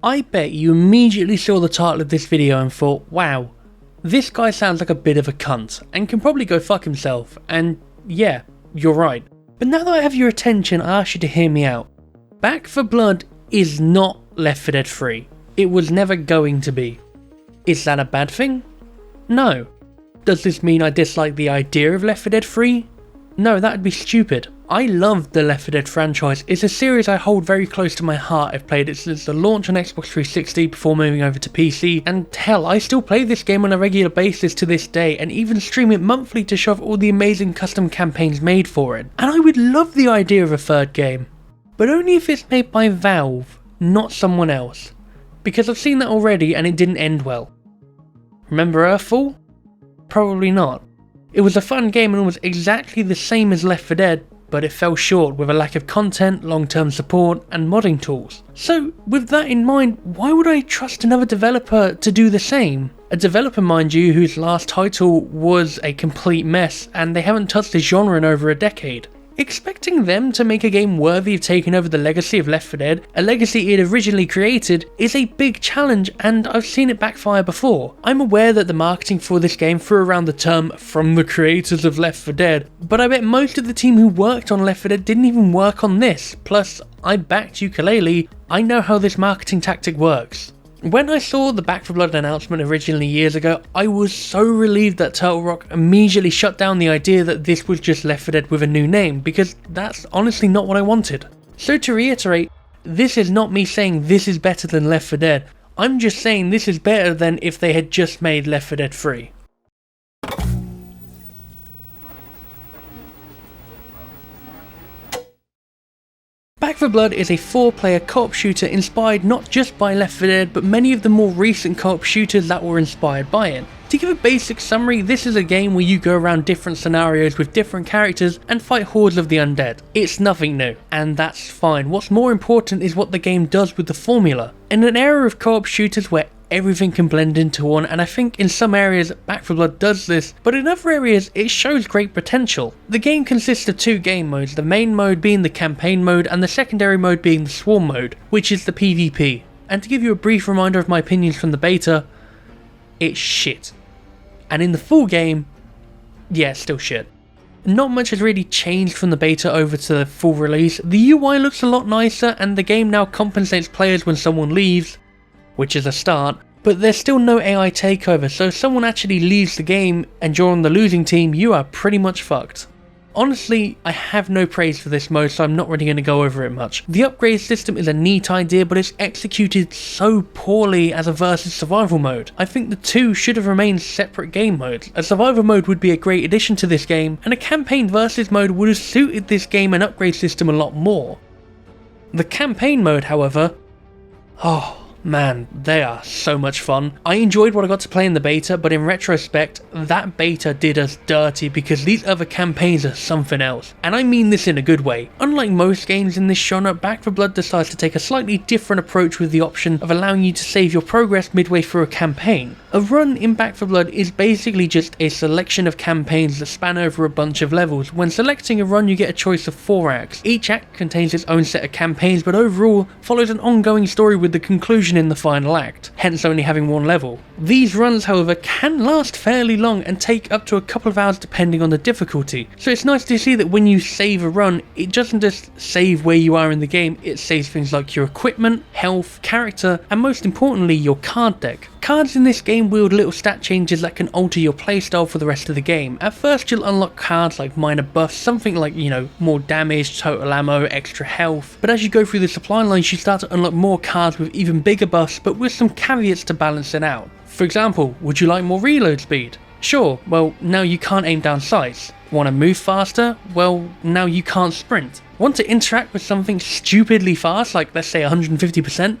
I bet you immediately saw the title of this video and thought, wow, this guy sounds like a bit of a cunt and can probably go fuck himself, and yeah, you're right. But now that I have your attention, I ask you to hear me out. Back 4 Blood is not Left 4 Dead 3. It was never going to be. Is that a bad thing? No. Does this mean I dislike the idea of Left 4 Dead 3? No, that would be stupid. I love the Left 4 Dead franchise. It's a series I hold very close to my heart. I've played it since the launch on Xbox 360 before moving over to PC, and hell, I still play this game on a regular basis to this day and even stream it monthly to show off all the amazing custom campaigns made for it. And I would love the idea of a third game, but only if it's made by Valve, not someone else, because I've seen that already and it didn't end well. Remember Earthfall? Probably not. It was a fun game and was exactly the same as Left 4 Dead, but it fell short with a lack of content, long-term support, and modding tools. So, with that in mind, why would I trust another developer to do the same? A developer, mind you, whose last title was a complete mess, and they haven't touched the genre in over a decade. Expecting them to make a game worthy of taking over the legacy of Left 4 Dead, a legacy it originally created, is a big challenge, and I've seen it backfire before. I'm aware that the marketing for this game threw around the term "from the creators of Left 4 Dead", but I bet most of the team who worked on Left 4 Dead didn't even work on this. Plus, I backed Yooka-Laylee, I know how this marketing tactic works. When I saw the Back 4 Blood announcement originally years ago, I was so relieved that Turtle Rock immediately shut down the idea that this was just Left 4 Dead with a new name, because that's honestly not what I wanted. So to reiterate, this is not me saying this is better than Left 4 Dead, I'm just saying this is better than if they had just made Left 4 Dead 3. Back 4 Blood is a 4-player co-op shooter inspired not just by Left 4 Dead, but many of the more recent co-op shooters that were inspired by it. To give a basic summary, this is a game where you go around different scenarios with different characters and fight hordes of the undead. It's nothing new, and that's fine. What's more important is what the game does with the formula. In an era of co-op shooters where everything can blend into one, and I think in some areas Back 4 Blood does this, but in other areas it shows great potential. The game consists of 2 game modes, the main mode being the campaign mode and the secondary mode being the swarm mode, which is the PvP. And to give you a brief reminder of my opinions from the beta, it's shit. And in the full game, yeah, it's still shit. Not much has really changed from the beta over to the full release. The UI looks a lot nicer and the game now compensates players when someone leaves, which is a start, but there's still no AI takeover, so if someone actually leaves the game and you're on the losing team, you are pretty much fucked. Honestly, I have no praise for this mode, so I'm not really going to go over it much. The upgrade system is a neat idea, but it's executed so poorly as a versus survival mode. I think the two should have remained separate game modes. A survival mode would be a great addition to this game, and a campaign versus mode would have suited this game and upgrade system a lot more. The campaign mode, however, man, they are so much fun. I enjoyed what I got to play in the beta, but in retrospect, that beta did us dirty because these other campaigns are something else. And I mean this in a good way. Unlike most games in this genre, Back 4 Blood decides to take a slightly different approach with the option of allowing you to save your progress midway through a campaign. A run in Back 4 Blood is basically just a selection of campaigns that span over a bunch of levels. When selecting a run, you get a choice of 4 acts. Each act contains its own set of campaigns, but overall follows an ongoing story with the conclusion in the final act, hence only having 1 level. These runs, however, can last fairly long and take up to a couple of hours depending on the difficulty, so it's nice to see that when you save a run, it doesn't just save where you are in the game, it saves things like your equipment, health, character, and most importantly, your card deck. Cards in this game wield little stat changes that can alter your playstyle for the rest of the game. At first you'll unlock cards like minor buffs, something like, more damage, total ammo, extra health, but as you go through the supply lines you start to unlock more cards with even bigger buffs, but with some caveats to balance it out. For example, would you like more reload speed? Sure, well now you can't aim down sights. Want to move faster? Well now you can't sprint. Want to interact with something stupidly fast, like let's say 150%?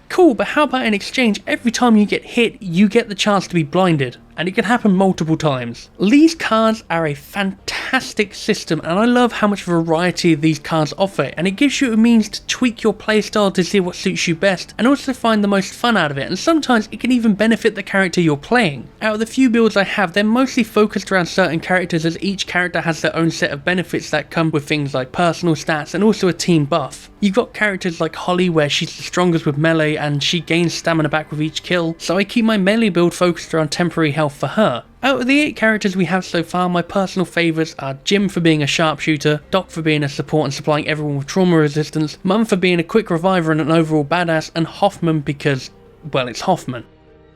Cool, but how about in exchange, every time you get hit, you get the chance to be blinded. and it can happen multiple times. These cards are a fantastic system, and I love how much variety these cards offer, and it gives you a means to tweak your playstyle to see what suits you best, and also find the most fun out of it, and sometimes it can even benefit the character you're playing. Out of the few builds I have, they're mostly focused around certain characters, as each character has their own set of benefits that come with things like personal stats and also a team buff. You've got characters like Holly, where she's the strongest with melee and she gains stamina back with each kill, so I keep my melee build focused around temporary health for her. Out of the 8 characters we have so far, my personal favourites are Jim for being a sharpshooter, Doc for being a support and supplying everyone with trauma resistance, Mum for being a quick reviver and an overall badass, and Hoffman because, well, it's Hoffman.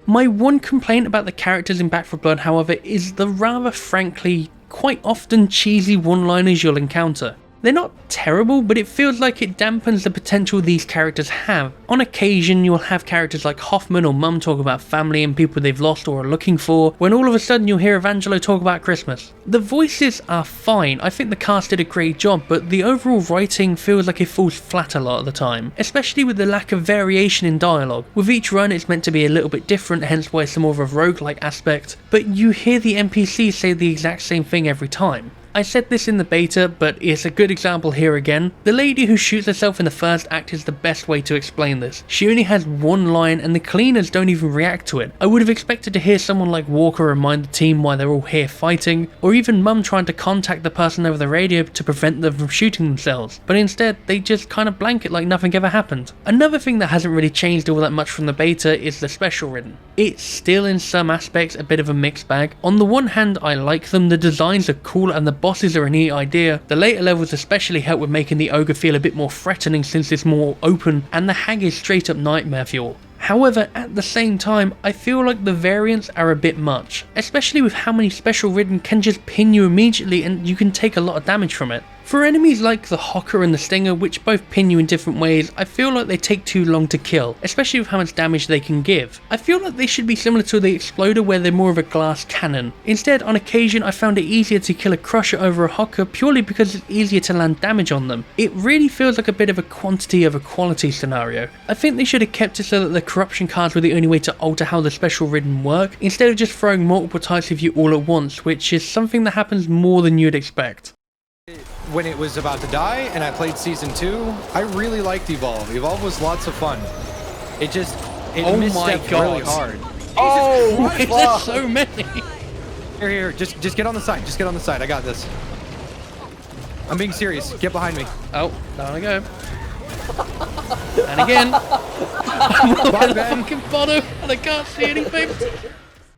My one complaint about the characters in Back 4 Blood, however, is the rather frankly quite often cheesy one-liners you'll encounter. They're not terrible, but it feels like it dampens the potential these characters have. On occasion, you'll have characters like Hoffman or Mum talk about family and people they've lost or are looking for, when all of a sudden you'll hear Evangelo talk about Christmas. The voices are fine, I think the cast did a great job, but the overall writing feels like it falls flat a lot of the time, especially with the lack of variation in dialogue. With each run it's meant to be a little bit different, hence why it's more of a roguelike aspect, but you hear the NPCs say the exact same thing every time. I said this in the beta, but it's a good example here again. The lady who shoots herself in the first act is the best way to explain this. She only has one line and the cleaners don't even react to it. I would have expected to hear someone like Walker remind the team why they're all here fighting, or even Mum trying to contact the person over the radio to prevent them from shooting themselves, but instead they just kind of blank it like nothing ever happened. Another thing that hasn't really changed all that much from the beta is the special ridden. It's still in some aspects a bit of a mixed bag. On the one hand I like them, the designs are cool and the bosses are a neat idea. The later levels especially help with making the ogre feel a bit more threatening since it's more open, and the hag is straight up nightmare fuel. However, at the same time, I feel like the variants are a bit much, especially with how many special ridden can just pin you immediately and you can take a lot of damage from it. For enemies like the Hocker and the Stinger, which both pin you in different ways, I feel like they take too long to kill, especially with how much damage they can give. I feel like they should be similar to the Exploder, where they're more of a glass cannon. Instead, on occasion I found it easier to kill a Crusher over a Hocker purely because it's easier to land damage on them. It really feels like a bit of a quantity over quality scenario. I think they should have kept it so that the corruption cards were the only way to alter how the special ridden work, instead of just throwing multiple types of you all at once, which is something that happens more than you'd expect. When it was about to die and I played season 2, I really liked Evolve. Evolve was lots of fun. It misstepped really hard. Oh, there's so many. Here, just get on the side. Just get on the side. I got this. I'm being serious. Get behind me. Oh, down I go. And again. I'm at the fucking bottom and I can't see anything.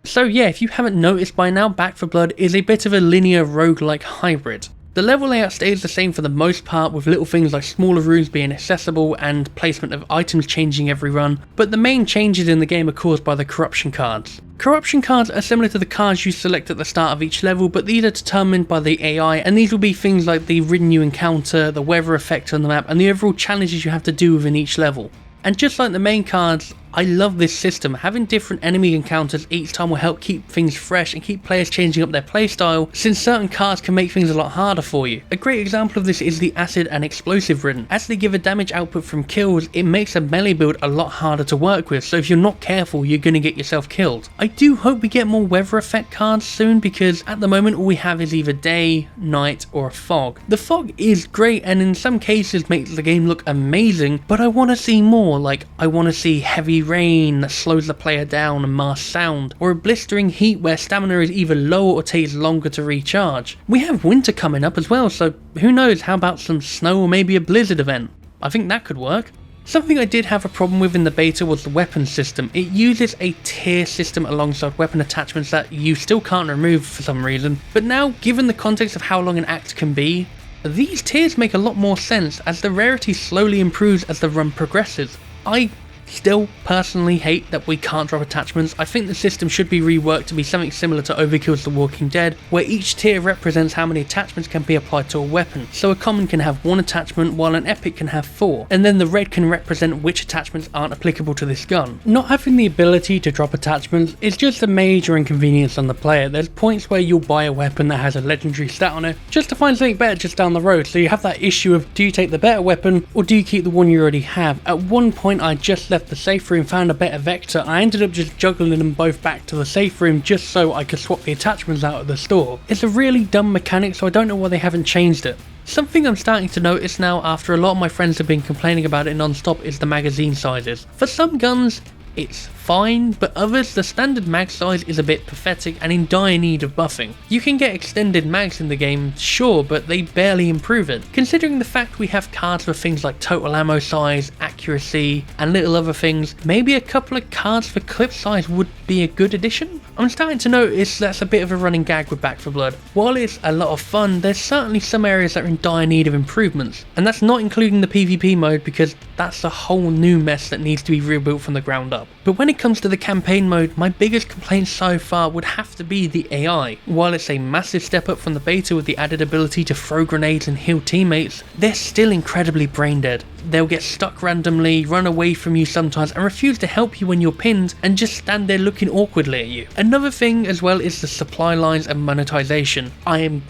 So yeah, if you haven't noticed by now, Back 4 Blood is a bit of a linear roguelike hybrid. The level layout stays the same for the most part, with little things like smaller rooms being accessible and placement of items changing every run, but the main changes in the game are caused by the corruption cards. Corruption cards are similar to the cards you select at the start of each level, but these are determined by the AI, and these will be things like the ridden you encounter, the weather effect on the map, and the overall challenges you have to do within each level. And just like the main cards, I love this system. Having different enemy encounters each time will help keep things fresh and keep players changing up their playstyle, since certain cards can make things a lot harder for you. A great example of this is the acid and explosive ridden. As they give a damage output from kills, it makes a melee build a lot harder to work with, so if you're not careful you're going to get yourself killed. I do hope we get more weather effect cards soon, because at the moment all we have is either day, night or a fog. The fog is great and in some cases makes the game look amazing, but I want to see more. Like, I want to see heavy rain that slows the player down and masks sound, or a blistering heat where stamina is either lower or takes longer to recharge. We have winter coming up as well, so who knows, how about some snow or maybe a blizzard event? I think that could work. Something I did have a problem with in the beta was the weapon system. It uses a tier system alongside weapon attachments that you still can't remove for some reason, but now, given the context of how long an act can be, these tiers make a lot more sense as the rarity slowly improves as the run progresses. I still personally hate that we can't drop attachments. I think the system should be reworked to be something similar to Overkill's The Walking Dead, where each tier represents how many attachments can be applied to a weapon. So a common can have 1 attachment while an epic can have 4, and then the red can represent which attachments aren't applicable to this gun. Not having the ability to drop attachments is just a major inconvenience on the player. There's points where you'll buy a weapon that has a legendary stat on it just to find something better just down the road, so you have that issue of, do you take the better weapon or do you keep the one you already have? At one point I just left the safe room, found a better vector, I ended up just juggling them both back to the safe room just so I could swap the attachments out of the store. It's a really dumb mechanic, so I don't know why they haven't changed it. Something I'm starting to notice now after a lot of my friends have been complaining about it non-stop is the magazine sizes. For some guns, it's fine, but others, the standard mag size is a bit pathetic and in dire need of buffing. You can get extended mags in the game, sure, but they barely improve it. Considering the fact we have cards for things like total ammo size, accuracy, and little other things, maybe a couple of cards for clip size would be a good addition? I'm starting to notice that's a bit of a running gag with Back 4 Blood. While it's a lot of fun, there's certainly some areas that are in dire need of improvements, and that's not including the PvP mode because that's a whole new mess that needs to be rebuilt from the ground up. But when it comes to the campaign mode, my biggest complaint so far would have to be the AI. While it's a massive step up from the beta with the added ability to throw grenades and heal teammates, they're still incredibly brain dead. They'll get stuck randomly, run away from you sometimes and refuse to help you when you're pinned and just stand there looking awkwardly at you. Another thing as well is the supply lines and monetization. I am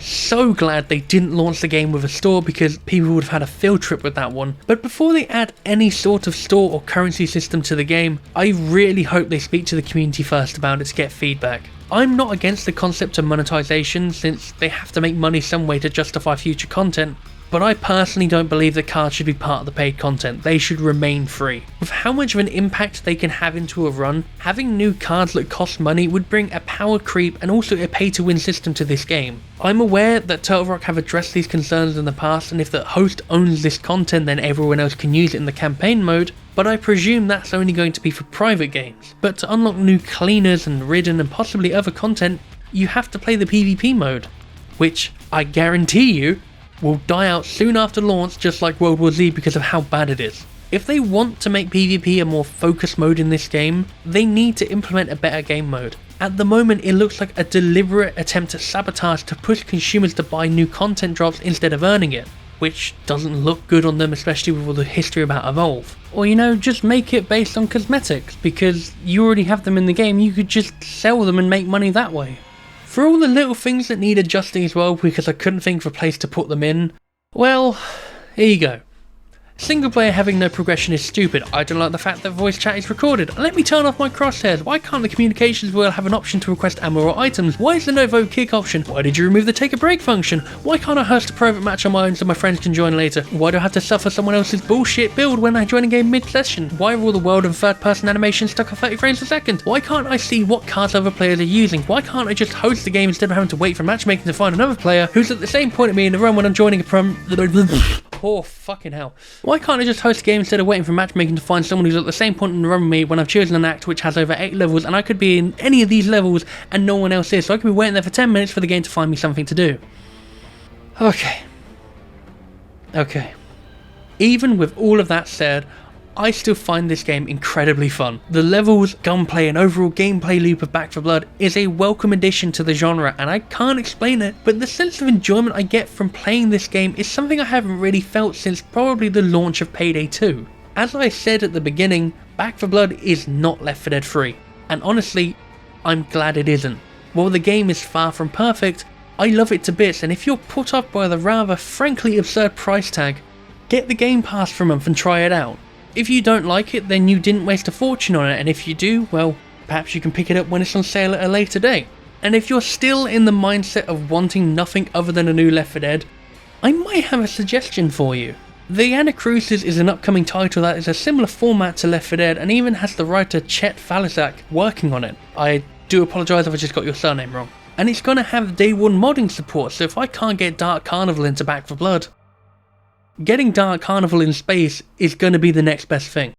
so glad they didn't launch the game with a store because people would have had a field trip with that one. But before they add any sort of store or currency system to the game, I really hope they speak to the community first about it to get feedback. I'm not against the concept of monetization since they have to make money some way to justify future content, but I personally don't believe that cards should be part of the paid content. They should remain free. With how much of an impact they can have into a run, having new cards that cost money would bring a power creep and also a pay to win system to this game. I'm aware that Turtle Rock have addressed these concerns in the past, and if the host owns this content then everyone else can use it in the campaign mode, but I presume that's only going to be for private games. But to unlock new cleaners and ridden and possibly other content, you have to play the PvP mode, which I guarantee you will die out soon after launch just like World War Z because of how bad it is. If they want to make PvP a more focused mode in this game, they need to implement a better game mode. At the moment it looks like a deliberate attempt at sabotage to push consumers to buy new content drops instead of earning it, which doesn't look good on them, especially with all the history about Evolve. Or just make it based on cosmetics, because you already have them in the game, you could just sell them and make money that way. For all the little things that need adjusting as well because I couldn't think of a place to put them in, well, here you go. Single player having no progression is stupid. I don't like the fact that voice chat is recorded. Let me turn off my crosshairs. Why can't the communications wheel have an option to request ammo or items? Why is there no vote kick option? Why did you remove the take a break function? Why can't I host a private match on my own so my friends can join later? Why do I have to suffer someone else's bullshit build when I join a game mid-session? Why are all the world and third person animations stuck at 30 frames a second? Why can't I see what cards other players are using? Why can't I just host the game instead of having to wait for matchmaking to find another player who's at the same point at me in the run when I'm joining a Oh, fucking hell. Why can't I just host a game instead of waiting for matchmaking to find someone who's at the same point in the run with me when I've chosen an act which has over 8 levels and I could be in any of these levels and no one else is, so I could be waiting there for 10 minutes for the game to find me something to do. Okay. Even with all of that said, I still find this game incredibly fun. The levels, gunplay and overall gameplay loop of Back 4 Blood is a welcome addition to the genre and I can't explain it, but the sense of enjoyment I get from playing this game is something I haven't really felt since probably the launch of Payday 2. As I said at the beginning, Back 4 Blood is not Left 4 Dead 3, and honestly, I'm glad it isn't. While the game is far from perfect, I love it to bits, and if you're put off by the rather frankly absurd price tag, get the Game Pass for a month and try it out. If you don't like it, then you didn't waste a fortune on it, and if you do, well, perhaps you can pick it up when it's on sale at a later date. And if you're still in the mindset of wanting nothing other than a new Left 4 Dead, I might have a suggestion for you. The Anacrusis is an upcoming title that is a similar format to Left 4 Dead and even has the writer Chet Falisak working on it. I do apologise if I just got your surname wrong. And it's going to have day one modding support, so if I can't get Dark Carnival into Back 4 Blood, getting Dark Carnival in space is going to be the next best thing.